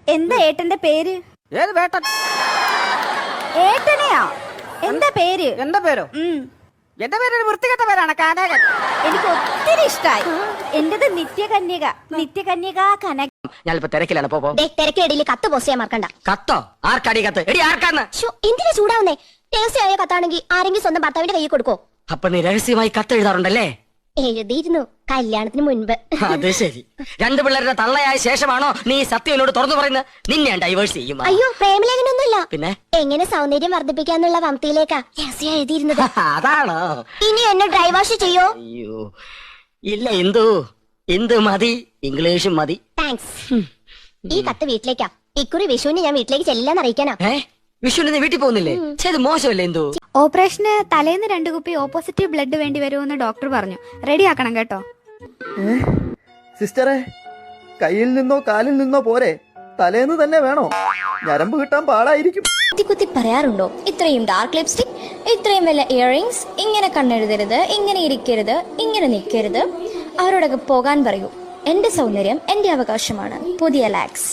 എന്താ ഏട്ടന്റെ പേര്? ഏത് വേട്ടൻ? ഏട്ടനെയാ? എന്താ പേര്? എന്റെ പേരോ? എന്റെ പേര് ഒരു വൃത്തികെട്ട പേരാണ്, കാനകൻ. എനിക്ക് ഒത്തിരി ഇഷ്ടായി. എന്റേത് നിത്യകന്യക. നിത്യകന്യക കനക. ഞാനിപ്പോ തിരക്കിലാണ്. തിരക്കിടയിൽ കത്ത് പോസ്റ്റ് ചെയ്യാൻ മറക്കണ്ട. കത്തോ? ആർക്കാടി കത്ത്? എടി ആർക്കാന്ന്? എന്തിനാ ചൂടാവുന്നേ? രഹസ്യമായ കത്താണെങ്കിൽ ആരെങ്കിലും സ്വന്തം ഭർത്താവിന്റെ കയ്യിൽ കൊടുക്കോ? അപ്പൊ നീ രഹസ്യമായി കത്ത് എഴുതാറുണ്ടല്ലേ? എഴുതിയിരുന്നു, കല്യാണത്തിന് മുൻപ്. അത് ശരി. രണ്ടു പിള്ളേരുടെ തള്ളയായ ശേഷമാണോ നീ സത്യം എന്നോട് തുറന്നു പറയുന്നത്? നിന്നെ ഞാൻ ഡൈവേഴ്സ് ചെയ്യും. അയ്യോ, പ്രേമലേഖനൊന്നുമില്ല. പിന്നെ എങ്ങനെ സൗന്ദര്യം വർദ്ധിപ്പിക്കാന്നുള്ള വംതിയിലേക്കാ രഹസ്യം എഴുതിയിരുന്നത്. അതാണോ? ഇനി എന്നെ ഡ്രൈവാഷ് ചെയ്യോ? അയ്യോ ഇല്ല, എന്ത് മതി, ഇംഗ്ലീഷും മതി. താങ്ക്സ്. ഈ കത്ത് വീട്ടിലേക്കാ. ഇക്കുറി വിഷുവിന് ഞാൻ വീട്ടിലേക്ക് ചെല്ലാന്ന് അറിയിക്കാനാ. വിഷുവിന് നീ വീട്ടിൽ പോകുന്നില്ലേ? ചെയ്ത് മോശമല്ലേ? എന്തു ഓപ്പറേഷന് തലേന്ന് 2 കുപ്പി ഓപ്പോസിറ്റീവ് ബ്ലഡ് വേണ്ടി വരുമെന്ന് ഡോക്ടർ പറഞ്ഞു. റെഡി ആക്കണം കേട്ടോ. സിസ്റ്ററെ, കയ്യിൽ നിന്നോ കാലിൽ നിന്നോ പോരെ, തലേന്ന് തന്നെ വേണോ? ഞരമ്പ് കിട്ടാൻ പാടായിരിക്കും. കുത്തി പറയാറുണ്ടോ? ഇത്രയും ഡാർക്ക് ലിപ്സ്റ്റിക്, ഇത്രയും വല്ല ഇയറിംഗ്സ്, ഇങ്ങനെ കണ്ണെഴുതരുത്, ഇങ്ങനെ ഇരിക്കരുത്, ഇങ്ങനെ നിൽക്കരുത്. അവരോടൊക്കെ പോകാൻ പറയൂ. എന്റെ സൗന്ദര്യം എന്റെ അവകാശമാണ്. പുതിയ ലാക്സ്.